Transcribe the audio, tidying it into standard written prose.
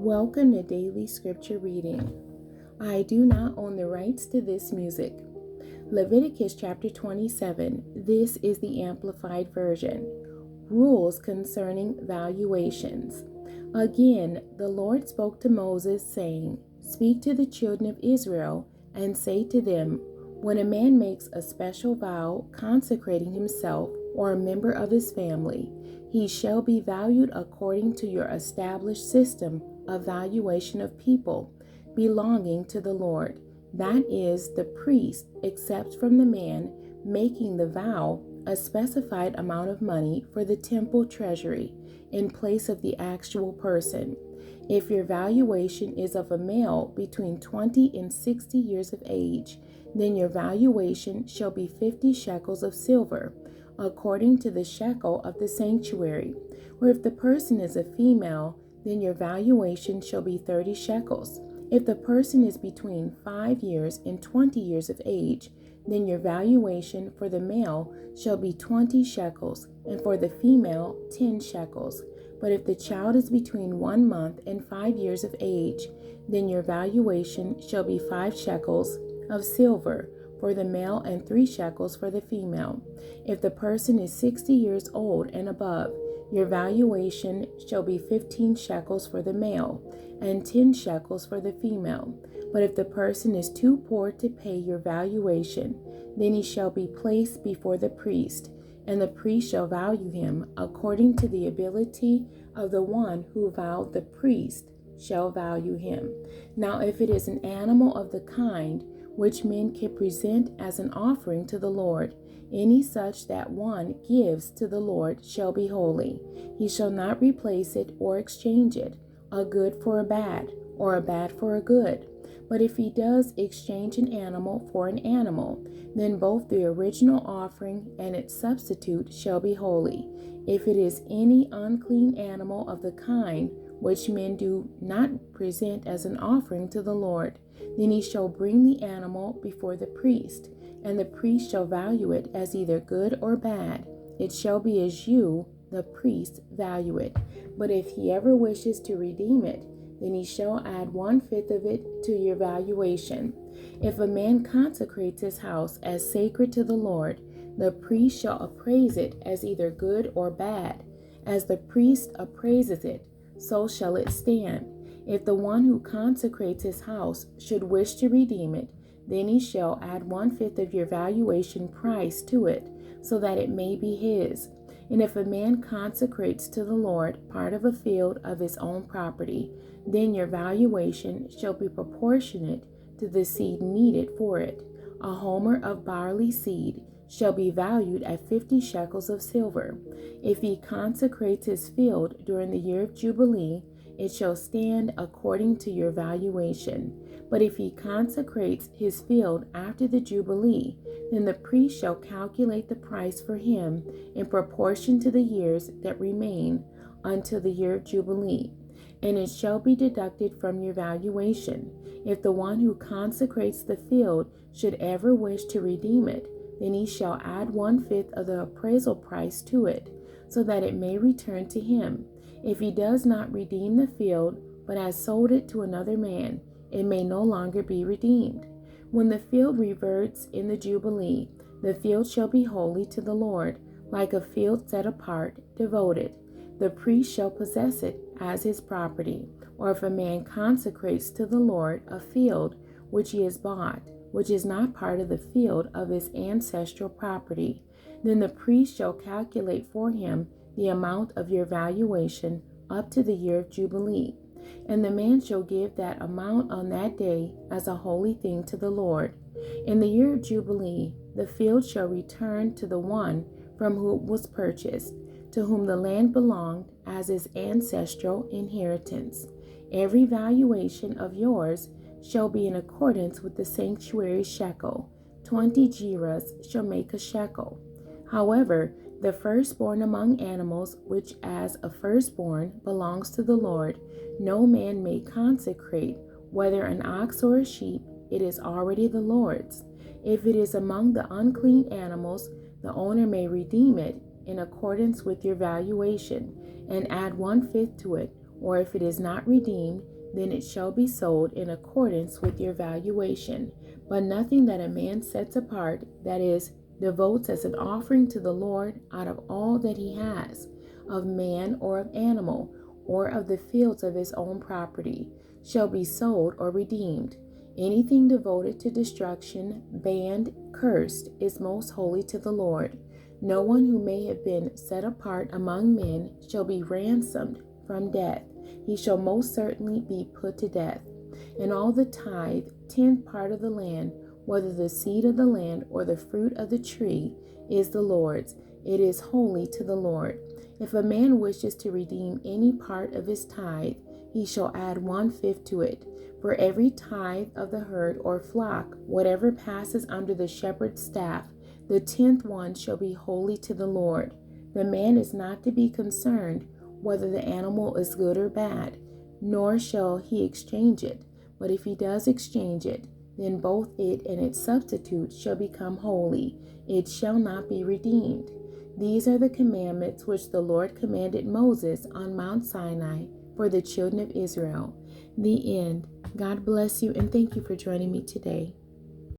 Welcome to Daily Scripture Reading. I do not own the rights to this music. Leviticus chapter 27. This is the Amplified Version. Rules concerning valuations. Again, the Lord spoke to Moses, saying, Speak to the children of Israel, and say to them, When a man makes a special vow consecrating himself or a member of his family, he shall be valued according to your established system of valuation of people belonging to the Lord. That is, the priest accepts from the man making the vow a specified amount of money for the temple treasury in place of the actual person. If your valuation is of a male between 20 and 60 years of age, then your valuation shall be 50 shekels of silver, according to the shekel of the sanctuary. Or if the person is a female, then your valuation shall be 30 shekels. If the person is between 5 years and 20 years of age, then your valuation for the male shall be 20 shekels, and for the female 10 shekels. But if the child is between 1 month and 5 years of age, then your valuation shall be 5 shekels of silver for the male and 3 shekels for the female. If the person is 60 years old and above, your valuation shall be 15 shekels for the male and 10 shekels for the female. But if the person is too poor to pay your valuation, then he shall be placed before the priest, and the priest shall value him according to the ability of the one who vowed. The priest shall value him. Now, if it is an animal of the kind which men can present as an offering to the Lord, any such that one gives to the Lord shall be holy. He shall not replace it or exchange it, a good for a bad, or a bad for a good. But if he does exchange an animal for an animal, then both the original offering and its substitute shall be holy. If it is any unclean animal of the kind which men do not present as an offering to the Lord, then he shall bring the animal before the priest, and the priest shall value it as either good or bad. It shall be as you, the priest, value it. But if he ever wishes to redeem it, then he shall add 1/5 of it to your valuation. If a man consecrates his house as sacred to the Lord, the priest shall appraise it as either good or bad. As the priest appraises it, so shall it stand. If the one who consecrates his house should wish to redeem it, then he shall add 1/5 of your valuation price to it, so that it may be his. And if a man consecrates to the Lord part of a field of his own property, then your valuation shall be proportionate to the seed needed for it. A homer of barley seed shall be valued at 50 shekels of silver. If he consecrates his field during the year of Jubilee, it shall stand according to your valuation. But if he consecrates his field after the Jubilee, then the priest shall calculate the price for him in proportion to the years that remain until the year of Jubilee, and it shall be deducted from your valuation. If the one who consecrates the field should ever wish to redeem it, then he shall add 1/5 of the appraisal price to it, so that it may return to him. If he does not redeem the field, but has sold it to another man, it may no longer be redeemed. When the field reverts in the Jubilee, the field shall be holy to the Lord, like a field set apart, devoted. The priest shall possess it as his property. Or if a man consecrates to the Lord a field which he has bought, which is not part of the field of his ancestral property, then the priest shall calculate for him the amount of your valuation up to the year of Jubilee. And the man shall give that amount on that day as a holy thing to the Lord. In the year of Jubilee, the field shall return to the one from whom it was purchased, to whom the land belonged as his ancestral inheritance. Every valuation of yours shall be in accordance with the sanctuary shekel. 20 gerahs shall make a shekel. However, the firstborn among animals, which as a firstborn belongs to the Lord, no man may consecrate, whether an ox or a sheep, it is already the Lord's. If it is among the unclean animals, the owner may redeem it in accordance with your valuation, and add 1/5 to it, or if it is not redeemed, then it shall be sold in accordance with your valuation. But nothing that a man sets apart, that is, devotes as an offering to the Lord out of all that he has, of man or of animal, or of the fields of his own property, shall be sold or redeemed. Anything devoted to destruction, banned, cursed, is most holy to the Lord. No one who may have been set apart among men shall be ransomed from death. He shall most certainly be put to death. And all the tithe, 10th part of the land, whether the seed of the land or the fruit of the tree, is the Lord's. It is holy to the Lord. If a man wishes to redeem any part of his tithe, he shall add 1/5 to it. For every tithe of the herd or flock, whatever passes under the shepherd's staff, the 10th one shall be holy to the Lord. The man is not to be concerned whether the animal is good or bad, nor shall he exchange it. But if he does exchange it, then both it and its substitute shall become holy. It shall not be redeemed. These are the commandments which the Lord commanded Moses on Mount Sinai for the children of Israel. The end. God bless you, and thank you for joining me today.